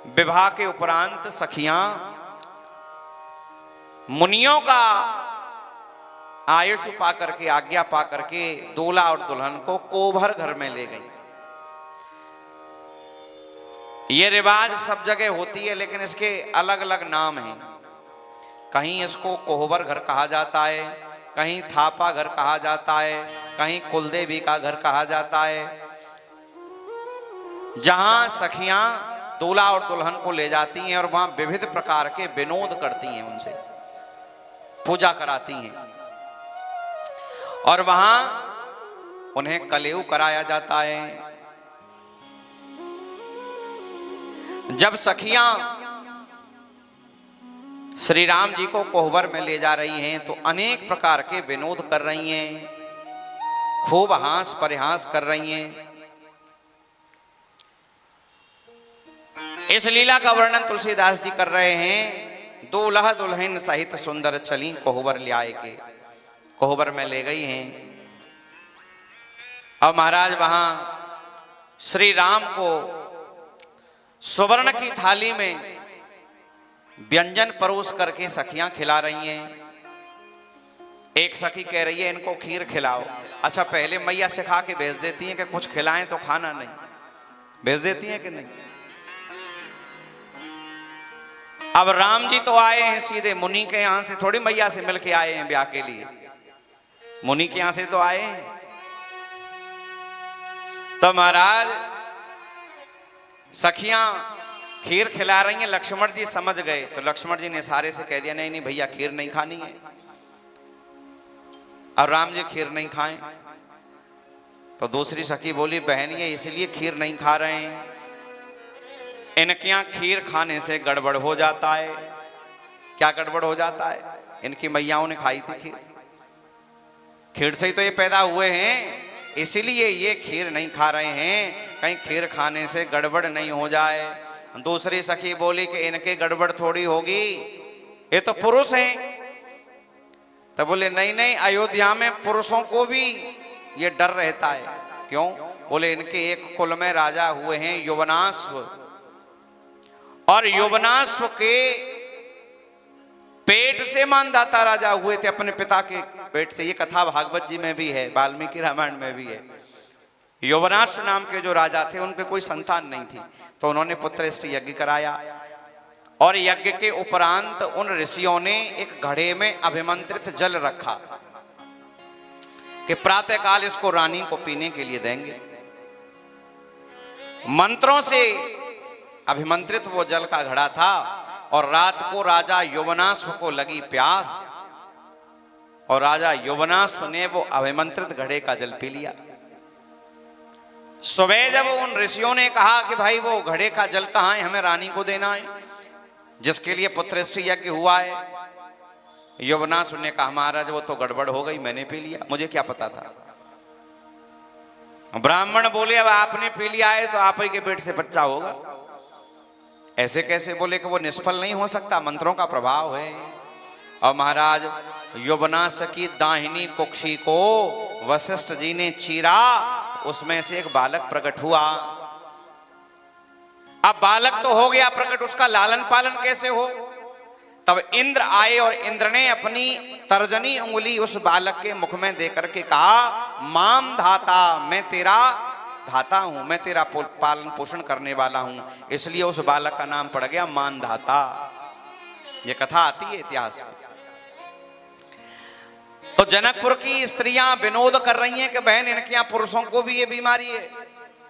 विवाह के उपरांत सखियां मुनियों का आयुष पा करके, आज्ञा पा करके दूल्हा और दुल्हन को कोभर घर में ले गई। ये रिवाज सब जगह होती है, लेकिन इसके अलग अलग नाम हैं। कहीं इसको कोहबर घर कहा जाता है, कहीं थापा घर कहा जाता है, कहीं कुलदेवी का घर कहा जाता है। जहां सखियां दूल्हा और दुल्हन को ले जाती हैं और वहां विविध प्रकार के विनोद करती हैं, उनसे पूजा कराती हैं और वहां उन्हें कलेऊ कराया जाता है। जब सखियां श्री राम जी को कोहबर में ले जा रही हैं तो अनेक प्रकार के विनोद कर रही हैं, खूब हास परिहास कर रही हैं। इस लीला का वर्णन तुलसीदास जी कर रहे हैं। दूल्हा दुल्हन सहित सुंदर चली कोहबर ले आए के, कोहबर में ले गई हैं। अब महाराज वहां श्री राम को सुवर्ण की थाली में व्यंजन परोस करके सखियां खिला रही हैं। एक सखी कह रही है इनको खीर खिलाओ। अच्छा, पहले मैया सिखा के भेज देती हैं कि कुछ खिलाएं तो खाना नहीं, भेज देती हैं कि नहीं। अब राम जी तो आए हैं सीधे मुनि के यहां से, थोड़ी मैया से मिलके आए हैं ब्याह के लिए, मुनि के यहां से तो आए हैं। तो महाराज सखियां खीर खिला रही हैं, लक्ष्मण जी समझ गए तो लक्ष्मण जी ने इशारे से कह दिया नहीं नहीं भैया खीर नहीं खानी है। और राम जी खीर नहीं खाएं तो दूसरी सखी बोली बहन ये इसलिए खीर नहीं खा रहे हैं, इनके यहां खीर खाने से गड़बड़ हो जाता है। क्या गड़बड़ हो जाता है? इनकी मैयाओं ने खाई थी खीर, खीर से ही तो ये पैदा हुए हैं, इसीलिए ये खीर नहीं खा रहे हैं, कहीं खीर खाने से गड़बड़ नहीं हो जाए। दूसरी सखी बोली कि इनके गड़बड़ थोड़ी होगी, ये तो पुरुष हैं। तो बोले नहीं नहीं, अयोध्या में पुरुषों को भी ये डर रहता है। क्यों? बोले इनके एक कुल में राजा हुए हैं यौवनाश्व, और यौवनाश्व के पेट से मानधाता राजा हुए थे, अपने पिता के पेट से। ये कथा भागवत जी में भी है, वाल्मीकि रामायण में भी है। यौवनाश्व नाम के जो राजा थे उनके कोई संतान नहीं थी, तो उन्होंने पुत्रेष्ट यज्ञ कराया और यज्ञ के उपरांत उन ऋषियों ने एक घड़े में अभिमंत्रित जल रखा कि प्रातःकाल इसको रानी को पीने के लिए देंगे। मंत्रों से अभिमंत्रित वो जल का घड़ा था और रात को राजा यौवनाश्व को लगी प्यास और राजा यौवनाश्व ने वो अभिमंत्रित घड़े का जल पी लिया। सुबह जब उन ऋषियों ने कहा कि भाई वो घड़े का जल कहाँ है, हमें रानी को देना है जिसके लिए पुत्रेष्ट यज्ञ हुआ है। यौवनाश्व ने कहा महाराज वो तो गड़बड़ हो गई, मैंने पी लिया, मुझे क्या पता था। ब्राह्मण बोले अब आपने पी लिया है तो आप ही के पेट से बच्चा होगा। ऐसे कैसे? बोले कि वो निष्फल नहीं हो सकता, मंत्रों का प्रभाव है। और महाराज यौवनाश्व की दाहिनी कुक्षी को वशिष्ठ जी ने चीरा, उसमें से एक बालक प्रकट हुआ। अब बालक तो हो गया प्रकट, उसका लालन पालन कैसे हो? तब इंद्र आए और इंद्र ने अपनी तर्जनी उंगली उस बालक के मुख में देकर के कहा माम धाता, मैं तेरा धाता हूं, मैं तेरा पालन पोषण करने वाला हूं। इसलिए उस बालक का नाम पड़ गया मानधाता। यह कथा आती है इतिहास में। तो जनकपुर की स्त्रियां विनोद कर रही हैं कि बहन इनके यहां पुरुषों को भी ये बीमारी है,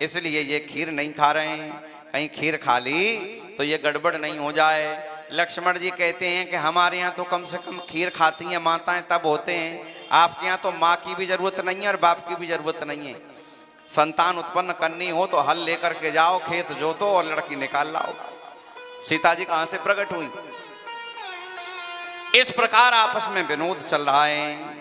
इसलिए ये खीर नहीं खा रहे हैं, कहीं खीर खा ली तो ये गड़बड़ नहीं हो जाए। लक्ष्मण जी कहते हैं कि हमारे यहाँ तो कम से कम खीर खाती हैं माताएं तब होते हैं, आपके यहाँ तो माँ की भी जरूरत नहीं है और बाप की भी जरूरत नहीं है। संतान उत्पन्न करनी हो तो हल लेकर के जाओ, खेत जोतो और लड़की निकाल लाओ। सीता जी कहां से प्रकट हुई? इस प्रकार आपस में विनोद चल रहा है।